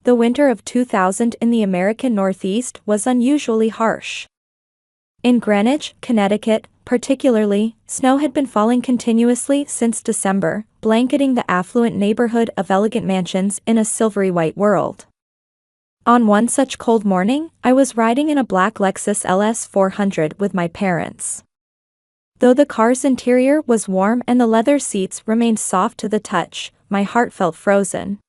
The winter of 2000 in the American Northeast was unusually harsh. In Greenwich, Connecticut, particularly, snow had been falling continuously since December, blanketing the affluent neighborhood of elegant mansions in a silvery white world. On one such cold morning, I was riding in a black Lexus LS 400 with my parents. Though the car's interior was warm and the leather seats remained soft to the touch, my heart felt frozen.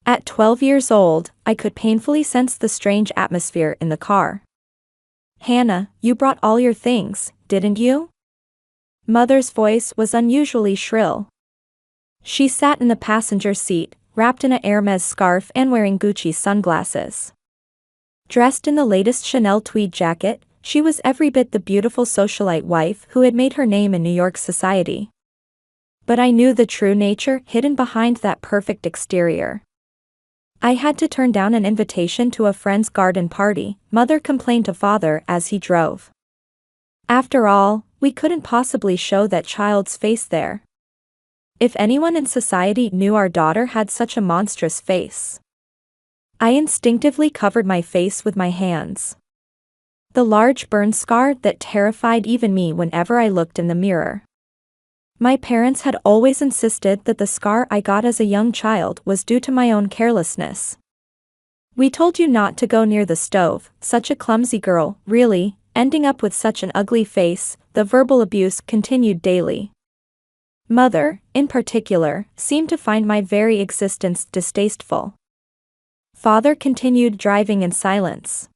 At 12 years old, I could painfully sense the strange atmosphere in the car. "Hannah, you brought all your things, didn't you?" Mother's voice was unusually shrill. She sat in the passenger seat, wrapped in a Hermes scarf and wearing Gucci sunglasses. Dressed in the latest Chanel tweed jacket, she was every bit the beautiful socialite wife who had made her name in New York society. But I knew the true nature hidden behind that perfect exterior. I had to turn down an invitation to a friend's garden party, Mother complained to Father as he drove. After all, we couldn't possibly show that child's face there. If anyone in society knew our daughter had such a monstrous face. I instinctively covered my face with my hands. The large burn scar that terrified even me whenever I looked in the mirror. My parents had always insisted that the scar I got as a young child was due to my own carelessness. "We told you not to go near the stove, such a clumsy girl, really, ending up with such an ugly face," the verbal abuse continued daily. Mother, in particular, seemed to find my very existence distasteful. Father continued driving in silence.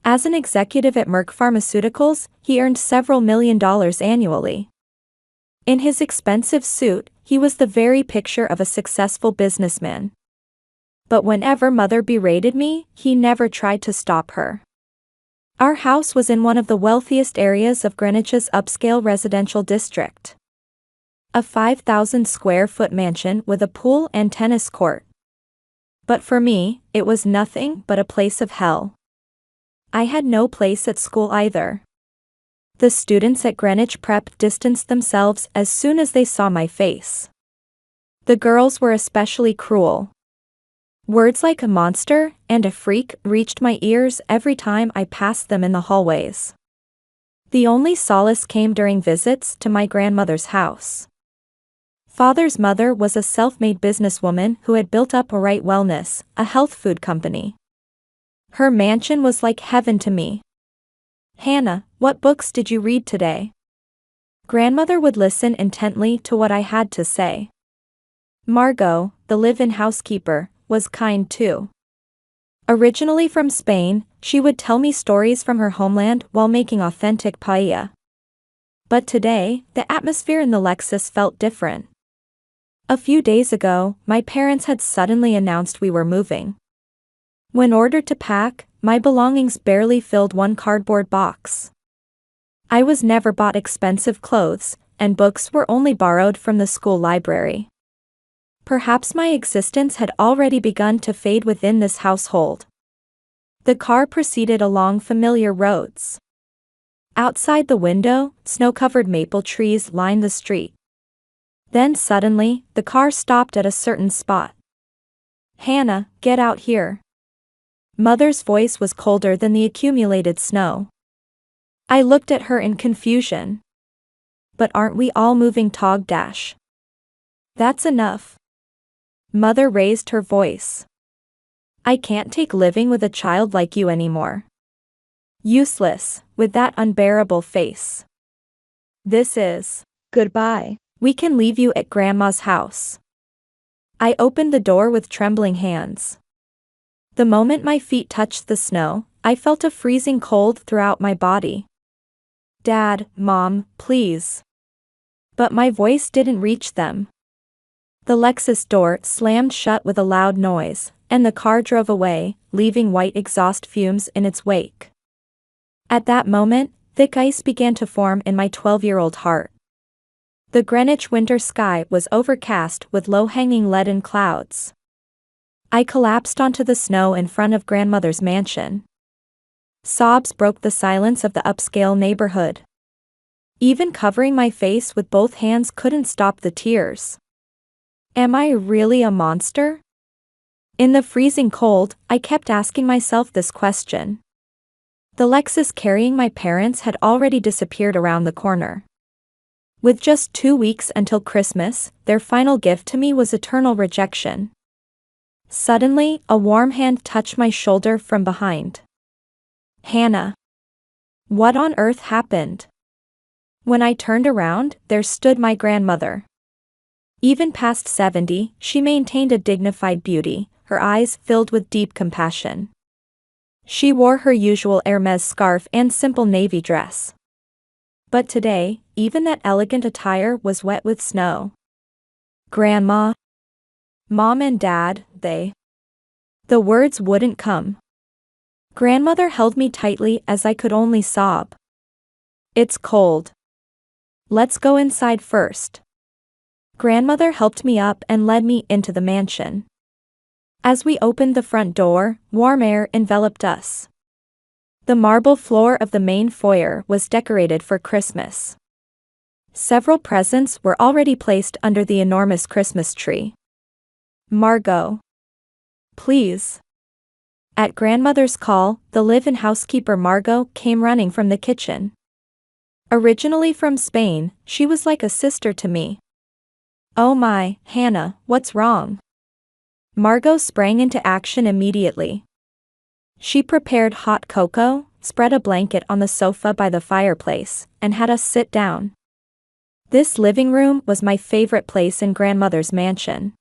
As an executive at Merck Pharmaceuticals, he earned several $1,000,000 annually. In his expensive suit, he was the very picture of a successful businessman. But whenever Mother berated me, he never tried to stop her. Our house was in one of the wealthiest areas of Greenwich's upscale residential district. A 5,000-square-foot mansion with a pool and tennis court. But for me, it was nothing but a place of hell. I had no place at school either. The students at Greenwich Prep distanced themselves as soon as they saw my face. The girls were especially cruel. Words like a monster and a freak reached my ears every time I passed them in the hallways. The only solace came during visits to my grandmother's house. Father's mother was a self-made businesswoman who had built up Right Wellness, a health food company. Her mansion was like heaven to me. "Hannah, what books did you read today?" Grandmother would listen intently to what I had to say. Margot, the live-in housekeeper, was kind too. Originally from Spain, she would tell me stories from her homeland while making authentic paella. But today, the atmosphere in the Lexus felt different. A few days ago, my parents had suddenly announced we were moving. When ordered to pack, my belongings barely filled one cardboard box. I was never bought expensive clothes, and books were only borrowed from the school library. Perhaps my existence had already begun to fade within this household. The car proceeded along familiar roads. Outside the window, snow-covered maple trees lined the street. Then suddenly, the car stopped at a certain spot. "Hannah, get out here." Mother's voice was colder than the accumulated snow. I looked at her in confusion. "But aren't we all moving Tog Dash?" "That's enough." Mother raised her voice. "I can't take living with a child like you anymore. Useless, with that unbearable face. This is goodbye. We can leave you at Grandma's house." I opened the door with trembling hands. The moment my feet touched the snow, I felt a freezing cold throughout my body. "Dad, Mom, please." But my voice didn't reach them. The Lexus door slammed shut with a loud noise, and the car drove away, leaving white exhaust fumes in its wake. At that moment, thick ice began to form in my 12-year-old heart. The Greenwich winter sky was overcast with low-hanging leaden clouds. I collapsed onto the snow in front of Grandmother's mansion. Sobs broke the silence of the upscale neighborhood. Even covering my face with both hands couldn't stop the tears. Am I really a monster? In the freezing cold, I kept asking myself this question. The Lexus carrying my parents had already disappeared around the corner. With just 2 weeks until Christmas, their final gift to me was eternal rejection. Suddenly, a warm hand touched my shoulder from behind. Hannah. What on earth happened? When I turned around, there stood my grandmother. Even past 70, she maintained a dignified beauty, her eyes filled with deep compassion. She wore her usual Hermes scarf and simple navy dress. But today, even that elegant attire was wet with snow. Grandma. Mom and Dad, The words wouldn't come. Grandmother held me tightly as I could only sob. It's cold. Let's go inside first. Grandmother helped me up and led me into the mansion. As we opened the front door, warm air enveloped us. The marble floor of the main foyer was decorated for Christmas. Several presents were already placed under the enormous Christmas tree. Margot. Please. At grandmother's call, the live-in housekeeper Margot came running from the kitchen. Originally from Spain, she was like a sister to me. Oh my, Hannah, what's wrong? Margot sprang into action immediately. She prepared hot cocoa, spread a blanket on the sofa by the fireplace, and had us sit down. This living room was my favorite place in grandmother's mansion.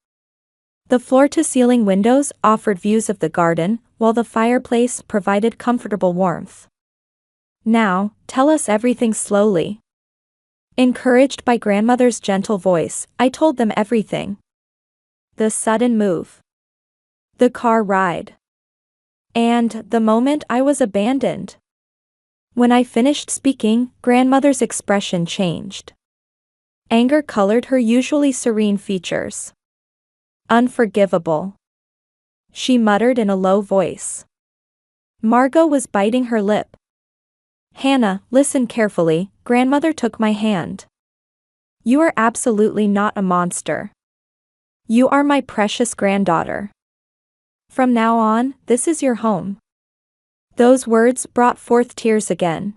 The floor-to-ceiling windows offered views of the garden, while the fireplace provided comfortable warmth. Now, tell us everything slowly. Encouraged by grandmother's gentle voice, I told them everything. The sudden move. The car ride. And the moment I was abandoned. When I finished speaking, grandmother's expression changed. Anger colored her usually serene features. Unforgivable. She muttered in a low voice. Margot was biting her lip. Hannah, listen carefully, grandmother took my hand. You are absolutely not a monster. You are my precious granddaughter. From now on, this is your home. Those words brought forth tears again.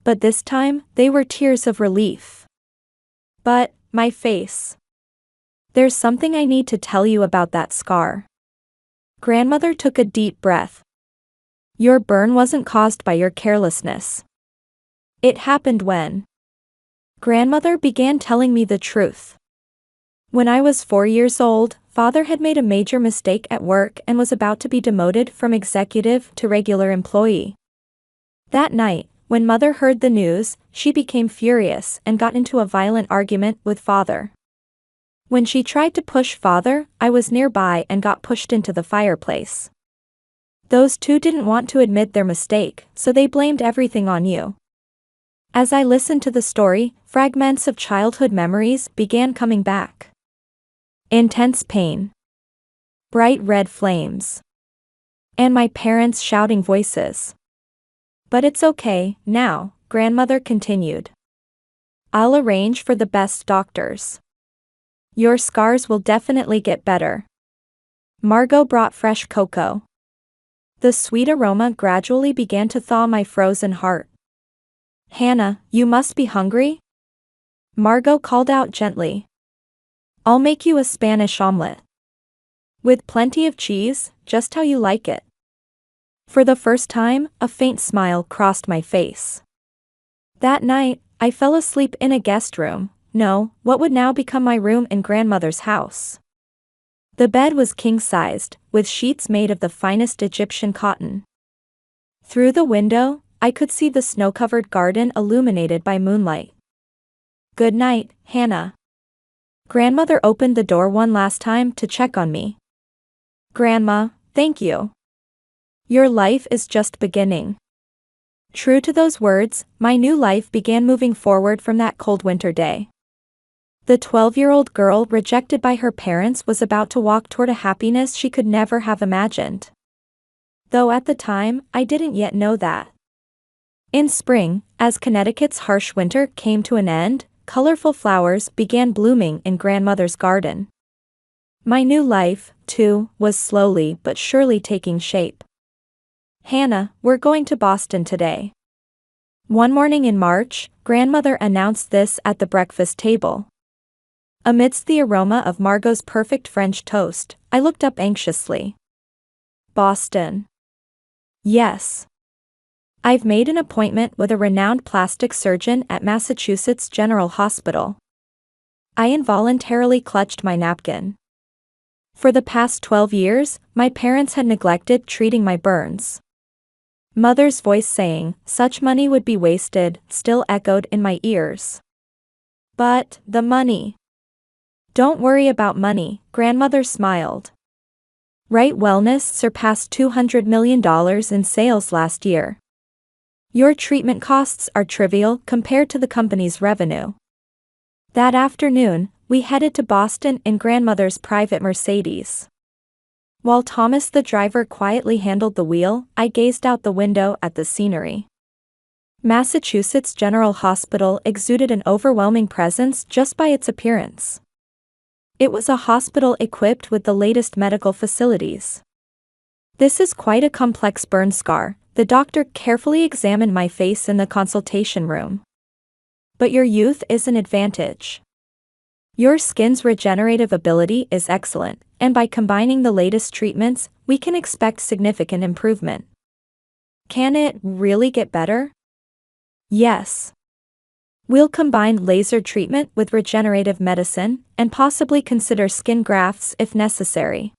But this time, they were tears of relief. But, my face. There's something I need to tell you about that scar. Grandmother took a deep breath. Your burn wasn't caused by your carelessness. It happened when. Grandmother began telling me the truth. When I was 4 years old, Father had made a major mistake at work and was about to be demoted from executive to regular employee. That night, when Mother heard the news, she became furious and got into a violent argument with Father. When she tried to push Father, I was nearby and got pushed into the fireplace. Those two didn't want to admit their mistake, so they blamed everything on you. As I listened to the story, fragments of childhood memories began coming back. Intense pain. Bright red flames. And my parents' shouting voices. But it's okay, now, grandmother continued. I'll arrange for the best doctors. Your scars will definitely get better. Margot brought fresh cocoa. The sweet aroma gradually began to thaw my frozen heart. Hannah, you must be hungry? Margot called out gently. I'll make you a Spanish omelet. With plenty of cheese, just how you like it. For the first time, a faint smile crossed my face. That night, I fell asleep in a guest room, no, what would now become my room in grandmother's house. The bed was king-sized, with sheets made of the finest Egyptian cotton. Through the window, I could see the snow-covered garden illuminated by moonlight. Good night, Hannah. Grandmother opened the door one last time to check on me. Grandma, thank you. Your life is just beginning. True to those words, my new life began moving forward from that cold winter day. The 12-year-old girl rejected by her parents was about to walk toward a happiness she could never have imagined. Though at the time, I didn't yet know that. In spring, as Connecticut's harsh winter came to an end, colorful flowers began blooming in grandmother's garden. My new life, too, was slowly but surely taking shape. "Hannah, we're going to Boston today." One morning in March, grandmother announced this at the breakfast table. Amidst the aroma of Margot's perfect French toast, I looked up anxiously. "Boston?" "Yes. I've made an appointment with a renowned plastic surgeon at Massachusetts General Hospital." I involuntarily clutched my napkin. For the past 12 years, my parents had neglected treating my burns. Mother's voice saying, "Such money would be wasted," still echoed in my ears. "But, the money." "Don't worry about money," grandmother smiled. "Right Wellness surpassed $200 million in sales last year. Your treatment costs are trivial compared to the company's revenue." That afternoon, we headed to Boston in grandmother's private Mercedes. While Thomas the driver quietly handled the wheel, I gazed out the window at the scenery. Massachusetts General Hospital exuded an overwhelming presence just by its appearance. It was a hospital equipped with the latest medical facilities. "This is quite a complex burn scar," the doctor carefully examined my face in the consultation room. "But your youth is an advantage. Your skin's regenerative ability is excellent, and by combining the latest treatments, we can expect significant improvement." "Can it really get better?" "Yes. We'll combine laser treatment with regenerative medicine, and possibly consider skin grafts if necessary.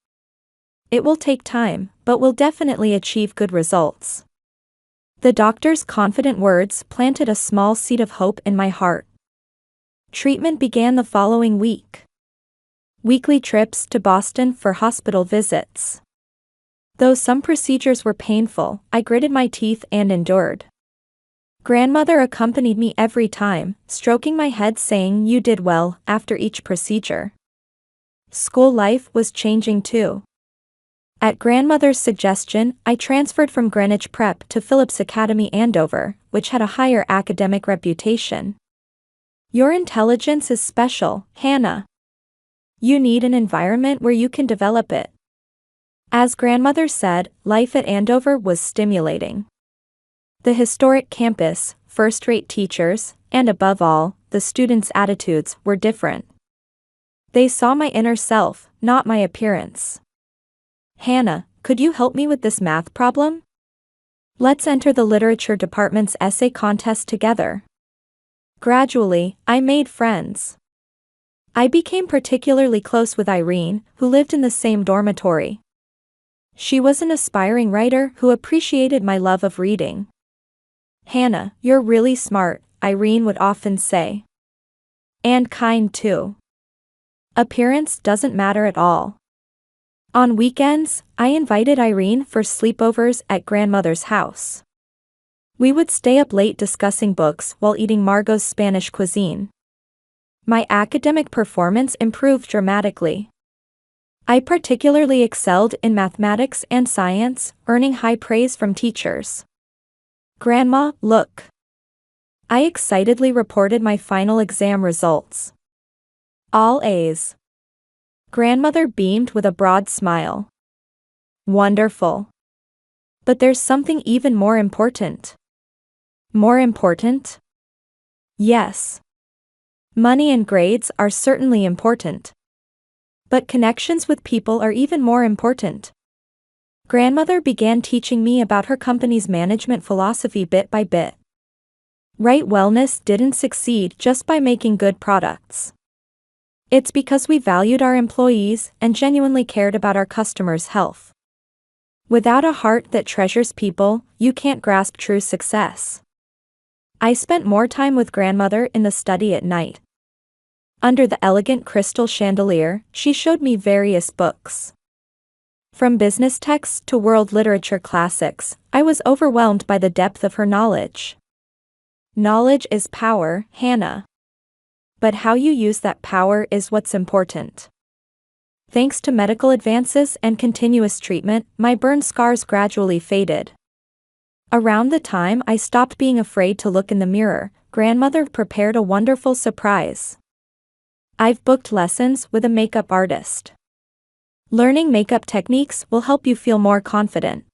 It will take time, but we'll definitely achieve good results." The doctor's confident words planted a small seed of hope in my heart. Treatment began the following week. Weekly trips to Boston for hospital visits. Though some procedures were painful, I gritted my teeth and endured. Grandmother accompanied me every time, stroking my head saying, "You did well," after each procedure. School life was changing too. At grandmother's suggestion, I transferred from Greenwich Prep to Phillips Academy Andover, which had a higher academic reputation. "Your intelligence is special, Hannah. You need an environment where you can develop it." As grandmother said, life at Andover was stimulating. The historic campus, first-rate teachers, and above all, the students' attitudes were different. They saw my inner self, not my appearance. "Hannah, could you help me with this math problem? Let's enter the literature department's essay contest together." Gradually, I made friends. I became particularly close with Irene, who lived in the same dormitory. She was an aspiring writer who appreciated my love of reading. "Hannah, you're really smart," Irene would often say. "And kind too. Appearance doesn't matter at all." On weekends, I invited Irene for sleepovers at grandmother's house. We would stay up late discussing books while eating Margot's Spanish cuisine. My academic performance improved dramatically. I particularly excelled in mathematics and science, earning high praise from teachers. "Grandma, look." I excitedly reported my final exam results. "All A's." Grandmother beamed with a broad smile. "Wonderful. But there's something even more important." "More important?" "Yes. Money and grades are certainly important. But connections with people are even more important." Grandmother began teaching me about her company's management philosophy bit by bit. Right Wellness didn't succeed just by making good products. It's because we valued our employees and genuinely cared about our customers' health. Without a heart that treasures people, you can't grasp true success. I spent more time with grandmother in the study at night. Under the elegant crystal chandelier, she showed me various books. From business texts to world literature classics, I was overwhelmed by the depth of her knowledge. Knowledge is power, Hannah. But how you use that power is what's important. Thanks to medical advances and continuous treatment, my burn scars gradually faded. Around the time I stopped being afraid to look in the mirror, grandmother prepared a wonderful surprise. I've booked lessons with a makeup artist. Learning makeup techniques will help you feel more confident.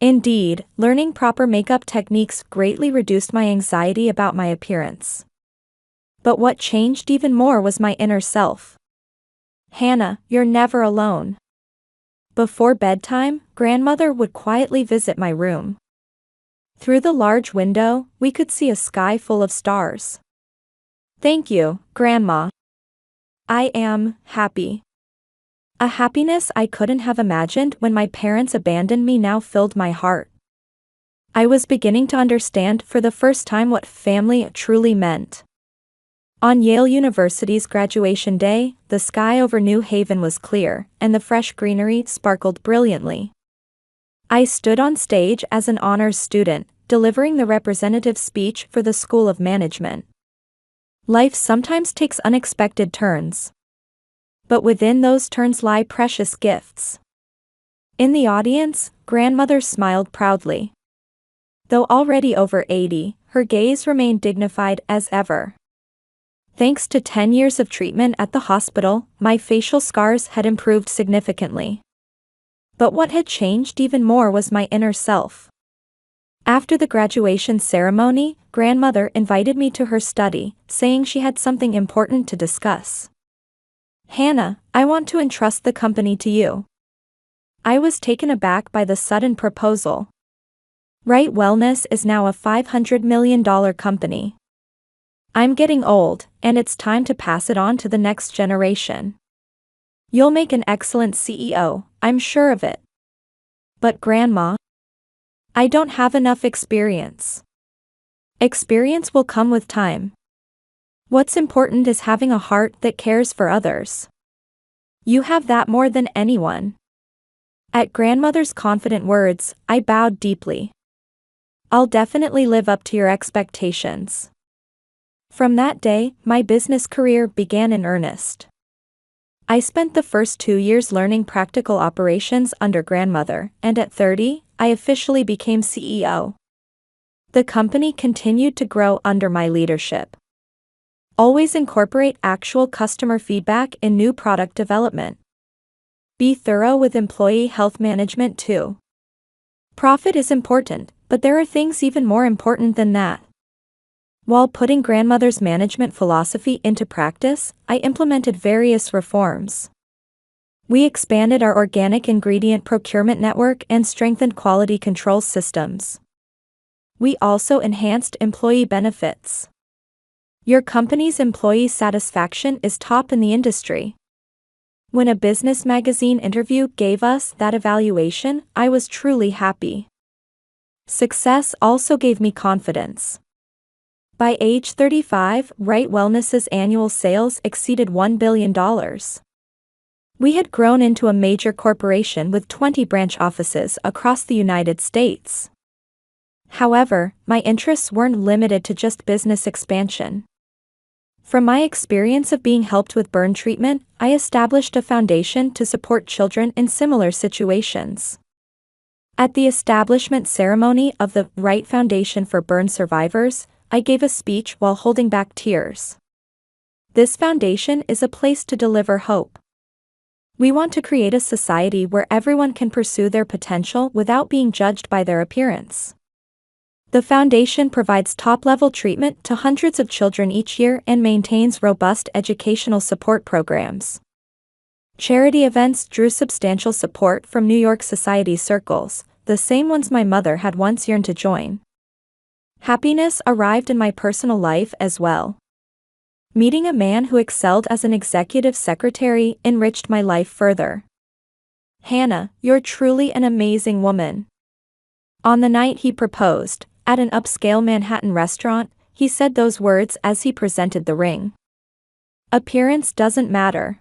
Indeed, learning proper makeup techniques greatly reduced my anxiety about my appearance. But what changed even more was my inner self. Hannah, you're never alone. Before bedtime, grandmother would quietly visit my room. Through the large window, we could see a sky full of stars. Thank you, Grandma. I am happy. A happiness I couldn't have imagined when my parents abandoned me now filled my heart. I was beginning to understand for the first time what family truly meant. On Yale University's graduation day, the sky over New Haven was clear, and the fresh greenery sparkled brilliantly. I stood on stage as an honors student, delivering the representative speech for the School of Management. Life sometimes takes unexpected turns. But within those turns lie precious gifts. In the audience, grandmother smiled proudly. Though already over 80, her gaze remained dignified as ever. Thanks to 10 years of treatment at the hospital, my facial scars had improved significantly. But what had changed even more was my inner self. After the graduation ceremony, grandmother invited me to her study, saying she had something important to discuss. Hannah, I want to entrust the company to you. I was taken aback by the sudden proposal. Right Wellness is now a $500 million company. I'm getting old, and it's time to pass it on to the next generation. You'll make an excellent CEO, I'm sure of it. But Grandma, I don't have enough experience. Experience will come with time. What's important is having a heart that cares for others. You have that more than anyone. At grandmother's confident words, I bowed deeply. I'll definitely live up to your expectations. From that day, my business career began in earnest. I spent the first 2 years learning practical operations under grandmother, and at 30, I officially became CEO. The company continued to grow under my leadership. Always incorporate actual customer feedback in new product development. Be thorough with employee health management too. Profit is important, but there are things even more important than that. While putting grandmother's management philosophy into practice, I implemented various reforms. We expanded our organic ingredient procurement network and strengthened quality control systems. We also enhanced employee benefits. Your company's employee satisfaction is top in the industry. When a business magazine interview gave us that evaluation, I was truly happy. Success also gave me confidence. By age 35, Right Wellness's annual sales exceeded $1 billion. We had grown into a major corporation with 20 branch offices across the United States. However, my interests weren't limited to just business expansion. From my experience of being helped with burn treatment, I established a foundation to support children in similar situations. At the establishment ceremony of the Right Foundation for Burn Survivors, I gave a speech while holding back tears. This foundation is a place to deliver hope. We want to create a society where everyone can pursue their potential without being judged by their appearance. The foundation provides top-level treatment to hundreds of children each year and maintains robust educational support programs. Charity events drew substantial support from New York society circles, the same ones my mother had once yearned to join. Happiness arrived in my personal life as well. Meeting a man who excelled as an executive secretary enriched my life further. Hannah, you're truly an amazing woman. On the night he proposed, at an upscale Manhattan restaurant, he said those words as he presented the ring. Appearance doesn't matter.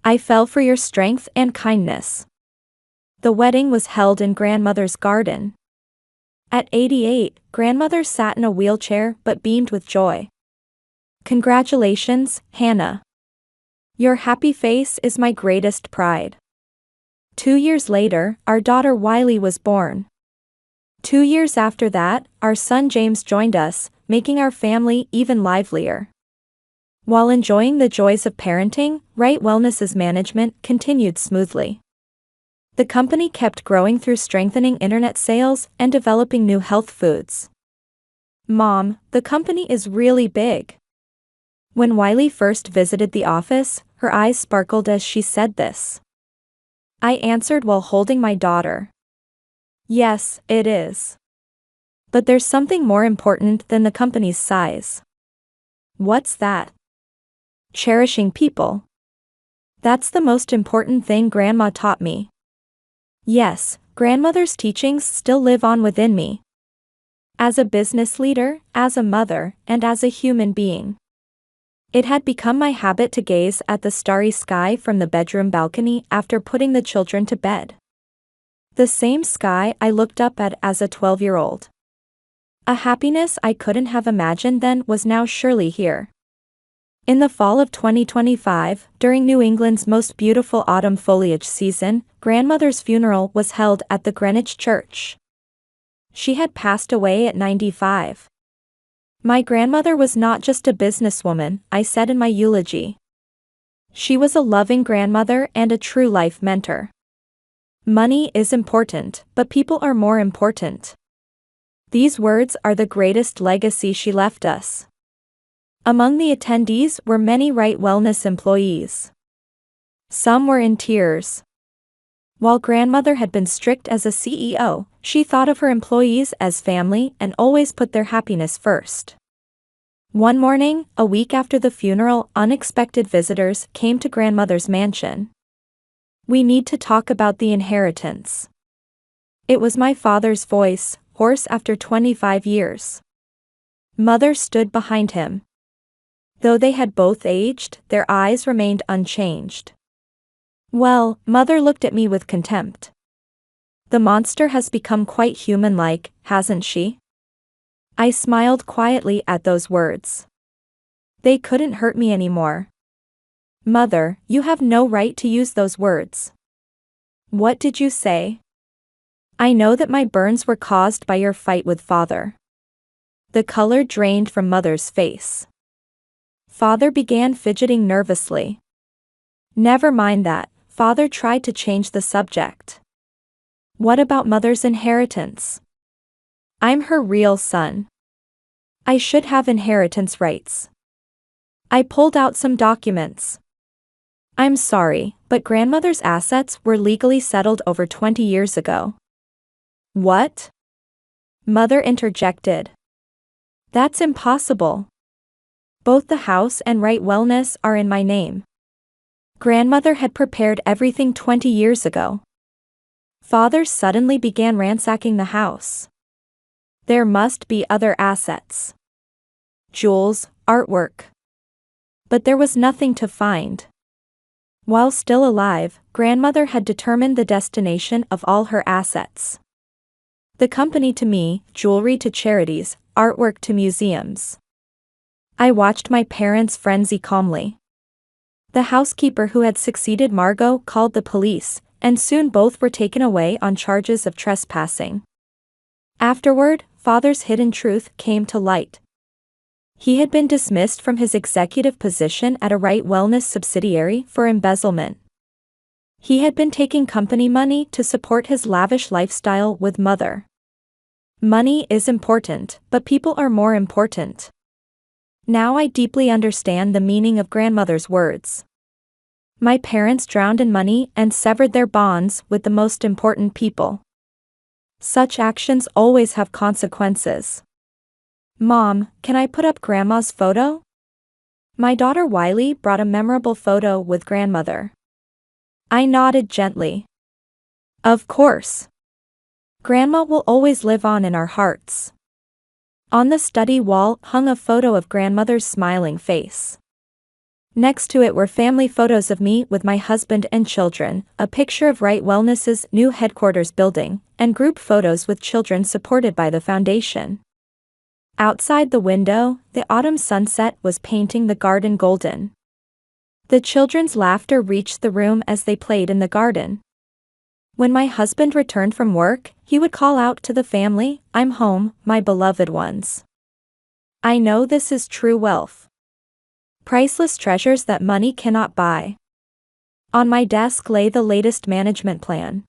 I fell for your strength and kindness. The wedding was held in grandmother's garden. At 88, grandmother sat in a wheelchair but beamed with joy. Congratulations, Hannah. Your happy face is my greatest pride. 2 years later, our daughter Wiley was born. 2 years after that, our son James joined us, making our family even livelier. While enjoying the joys of parenting, Right Wellness's management continued smoothly. The company kept growing through strengthening internet sales and developing new health foods. Mom, the company is really big. When Wiley first visited the office, her eyes sparkled as she said this. I answered while holding my daughter. Yes, it is. But there's something more important than the company's size. What's that? Cherishing people. That's the most important thing Grandma taught me. Yes, grandmother's teachings still live on within me. As a business leader, as a mother, and as a human being. It had become my habit to gaze at the starry sky from the bedroom balcony after putting the children to bed. The same sky I looked up at as a 12-year-old. A happiness I couldn't have imagined then was now surely here. In the fall of 2025, during New England's most beautiful autumn foliage season, grandmother's funeral was held at the Greenwich Church. She had passed away at 95. My grandmother was not just a businesswoman, I said in my eulogy. She was a loving grandmother and a true life mentor. Money is important, but people are more important. These words are the greatest legacy she left us. Among the attendees were many Right Wellness employees. Some were in tears. While grandmother had been strict as a CEO, she thought of her employees as family and always put their happiness first. One morning, a week after the funeral, unexpected visitors came to grandmother's mansion. We need to talk about the inheritance. It was my father's voice, hoarse after 25 years. Mother stood behind him. Though they had both aged, their eyes remained unchanged. Well, Mother looked at me with contempt. The monster has become quite human-like, hasn't she? I smiled quietly at those words. They couldn't hurt me anymore. Mother, you have no right to use those words. What did you say? I know that my burns were caused by your fight with Father. The color drained from Mother's face. Father began fidgeting nervously. Never mind that, Father tried to change the subject. What about Mother's inheritance? I'm her real son. I should have inheritance rights. I pulled out some documents. I'm sorry, but grandmother's assets were legally settled over 20 years ago. What? Mother interjected. That's impossible. Both the house and Right Wellness are in my name. Grandmother had prepared everything 20 years ago. Father suddenly began ransacking the house. There must be other assets. Jewels, artwork. But there was nothing to find. While still alive, grandmother had determined the destination of all her assets. The company to me, jewelry to charities, artwork to museums. I watched my parents frenzy calmly. The housekeeper who had succeeded Margot called the police, and soon both were taken away on charges of trespassing. Afterward, Father's hidden truth came to light. He had been dismissed from his executive position at a Right Wellness subsidiary for embezzlement. He had been taking company money to support his lavish lifestyle with Mother. Money is important, but people are more important. Now I deeply understand the meaning of grandmother's words. My parents drowned in money and severed their bonds with the most important people. Such actions always have consequences. Mom, can I put up Grandma's photo? My daughter Wiley brought a memorable photo with grandmother. I nodded gently. Of course. Grandma will always live on in our hearts. On the study wall hung a photo of grandmother's smiling face. Next to it were family photos of me with my husband and children, a picture of Right Wellness's new headquarters building, and group photos with children supported by the foundation. Outside the window, the autumn sunset was painting the garden golden. The children's laughter reached the room as they played in the garden. When my husband returned from work, he would call out to the family, "I'm home, my beloved ones." I know this is true wealth. Priceless treasures that money cannot buy. On my desk lay the latest management plan.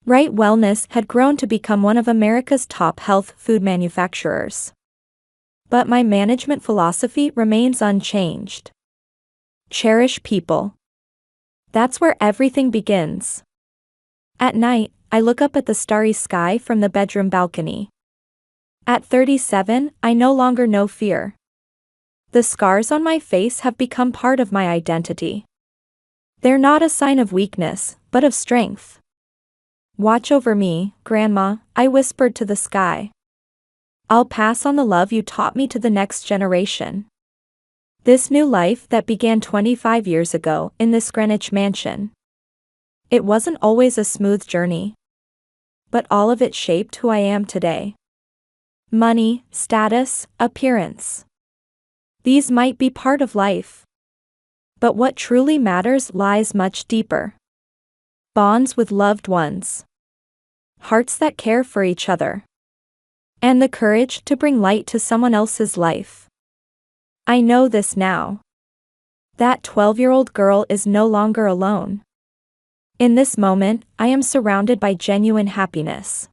Right Wellness had grown to become one of America's top health food manufacturers. But my management philosophy remains unchanged. Cherish people. That's where everything begins. At night, I look up at the starry sky from the bedroom balcony. At 37, I no longer know fear. The scars on my face have become part of my identity. They're not a sign of weakness, but of strength. Watch over me, Grandma, I whispered to the sky. I'll pass on the love you taught me to the next generation. This new life that began 25 years ago in this Greenwich mansion. It wasn't always a smooth journey. But all of it shaped who I am today. Money, status, appearance. These might be part of life. But what truly matters lies much deeper. Bonds with loved ones. Hearts that care for each other. And the courage to bring light to someone else's life. I know this now. That 12-year-old girl is no longer alone. In this moment, I am surrounded by genuine happiness.